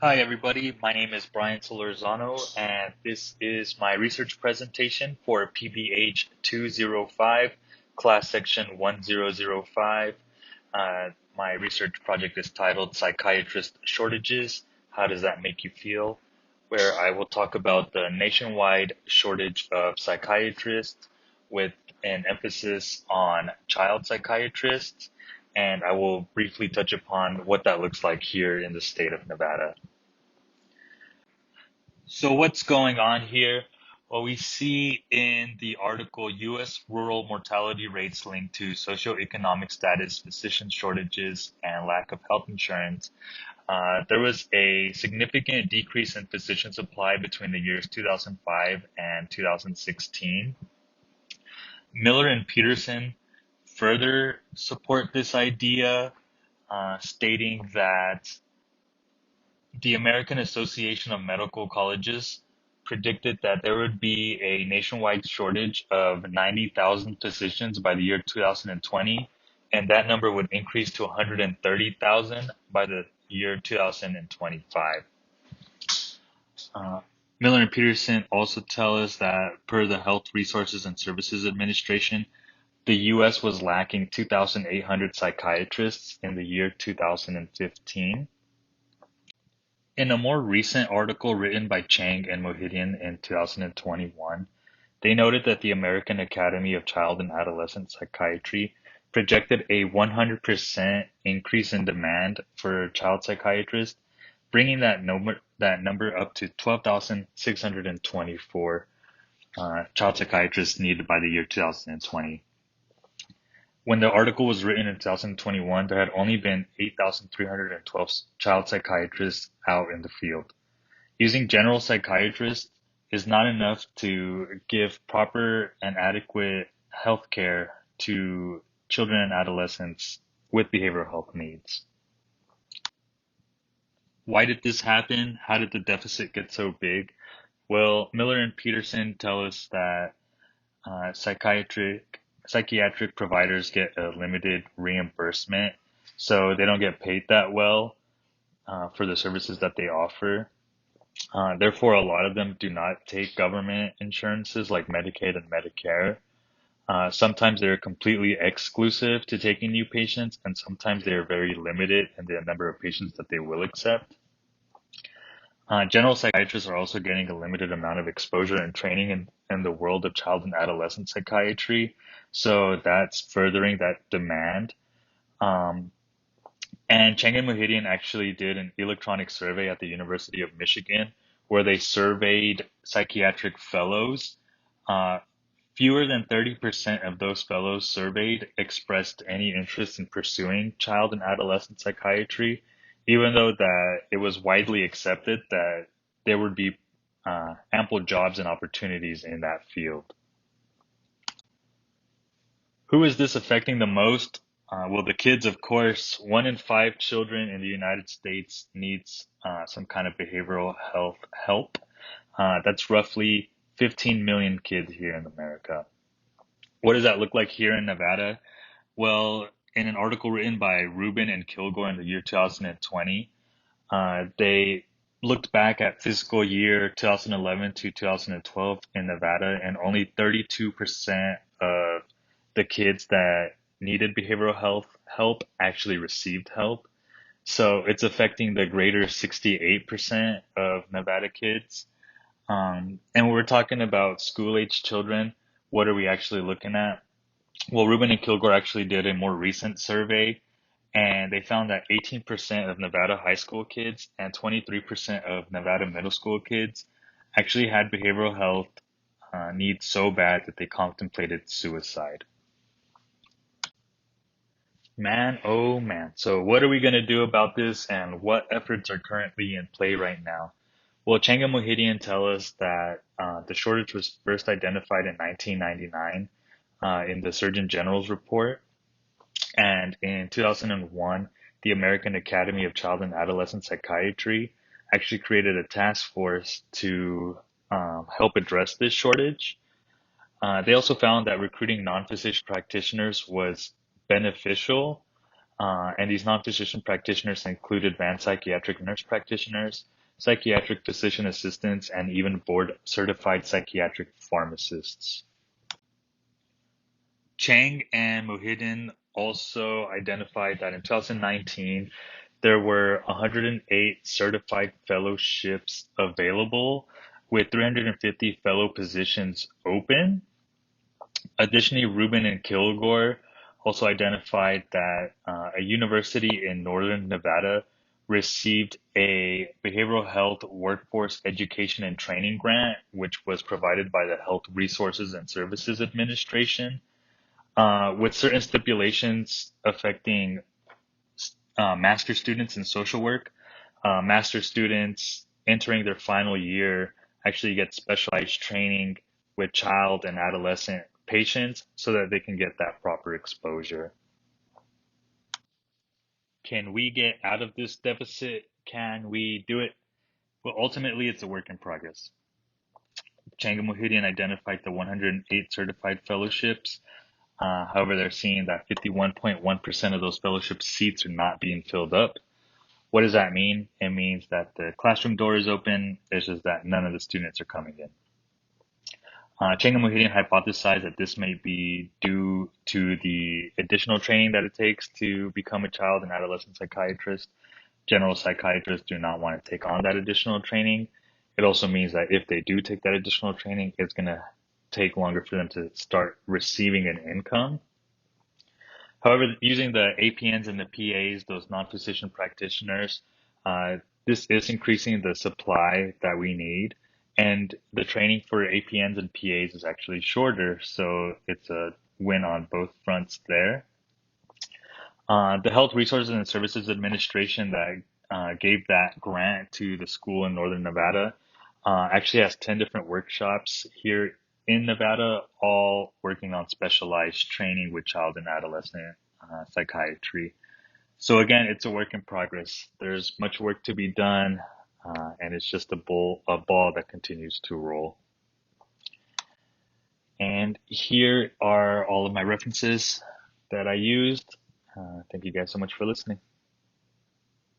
Hi, everybody. My name is Brian Solorzano, and this is my research presentation for PBH 205, class section 1005. My research project is titled Psychiatrist Shortages. How does that make you feel? Where I will talk about the nationwide shortage of psychiatrists with an emphasis on child psychiatrists, and I will briefly touch upon what that looks like here in the state of Nevada. So what's going on here? Well, we see in the article U.S. rural mortality rates linked to socioeconomic status, physician shortages, and lack of health insurance. There was a significant decrease in physician supply between the years 2005 and 2016. Miller and Peterson further support this idea, stating that the American Association of Medical Colleges predicted that there would be a nationwide shortage of 90,000 physicians by the year 2020, and that number would increase to 130,000 by the year 2025. Uh, Miller and Peterson also tell us that per the Health Resources and Services Administration, the U.S. was lacking 2,800 psychiatrists in the year 2015. In a more recent article written by Chang and Mohidian in 2021, they noted that the American Academy of Child and Adolescent Psychiatry projected a 100% increase in demand for child psychiatrists, bringing that number up to 12,624 child psychiatrists needed by the year 2020. When the article was written in 2021, there had only been 8,312 child psychiatrists out in the field. Using general psychiatrists is not enough to give proper and adequate health care to children and adolescents with behavioral health needs. Why did this happen? How did the deficit get so big? Well, Miller and Peterson tell us that psychiatric providers get a limited reimbursement, so they don't get paid that well for the services that they offer. Therefore, a lot of them do not take government insurances like Medicaid and Medicare. Sometimes they're completely exclusive to taking new patients, and sometimes they're very limited in the number of patients that they will accept. General psychiatrists are also getting a limited amount of exposure and training in the world of child and adolescent psychiatry, so that's furthering that demand. Um, and Chang and Mohidian actually did an electronic survey at the University of Michigan where they surveyed psychiatric fellows. Uh, Fewer than 30% of those fellows surveyed expressed any interest in pursuing child and adolescent psychiatry, even though that it was widely accepted that there would be ample jobs and opportunities in that field. Who is this affecting the most? Well, the kids, of course. 1 in 5 children in the United States needs some kind of behavioral health help. That's roughly 15 million kids here in America. What does that look like here in Nevada? Well, in an article written by Rubin and Kilgore in the year 2020, they looked back at fiscal year 2011 to 2012 in Nevada, and only 32% of the kids that needed behavioral health help actually received help. So it's affecting the greater 68% of Nevada kids. And when we're talking about school age children, what are we actually looking at? Well, Rubin and Kilgore actually did a more recent survey, and they found that 18% of Nevada high school kids and 23% of Nevada middle school kids actually had behavioral health needs so bad that they contemplated suicide. Man, oh man. So what are we going to do about this, and what efforts are currently in play right now? Well, Chang and Mohidian tell us that the shortage was first identified in 1999 in the Surgeon General's report. And in 2001, the American Academy of Child and Adolescent Psychiatry actually created a task force to help address this shortage. They also found that recruiting non-physician practitioners was beneficial, And these non-physician practitioners include advanced psychiatric nurse practitioners, psychiatric physician assistants, and even board-certified psychiatric pharmacists. Chang and Muhyiddin also identified that in 2019, there were 108 certified fellowships available, with 350 fellow positions open. Additionally, Rubin and Kilgore also identified that a university in northern Nevada received a behavioral health workforce education and training grant, which was provided by the Health Resources and Services Administration, with certain stipulations affecting master students in social work. Master students entering their final year actually get specialized training with child and adolescent patients so that they can get that proper exposure. Can we get out of this deficit? Can we do it? Well, ultimately, it's a work in progress. Chang and Muhyiddin identified the 108 certified fellowships. However, they're seeing that 51.1% of those fellowship seats are not being filled up. What does that mean? It means that the classroom door is open. It's just that none of the students are coming in. Chang and Muhyiddin hypothesized that this may be due to the additional training that it takes to become a child and adolescent psychiatrist. General psychiatrists do not want to take on that additional training. It also means that if they do take that additional training, it's going to take longer for them to start receiving an income. However, using the APNs and the PAs, those non-physician practitioners, this is increasing the supply that we need. And the training for APNs and PAs is actually shorter, so it's a win on both fronts there. The Health Resources and Services Administration that gave that grant to the school in Northern Nevada actually has 10 different workshops here in Nevada, all working on specialized training with child and adolescent psychiatry. So again, it's a work in progress. There's much work to be done, and it's just a ball that continues to roll. And here are all of my references that I used. Thank you guys so much for listening.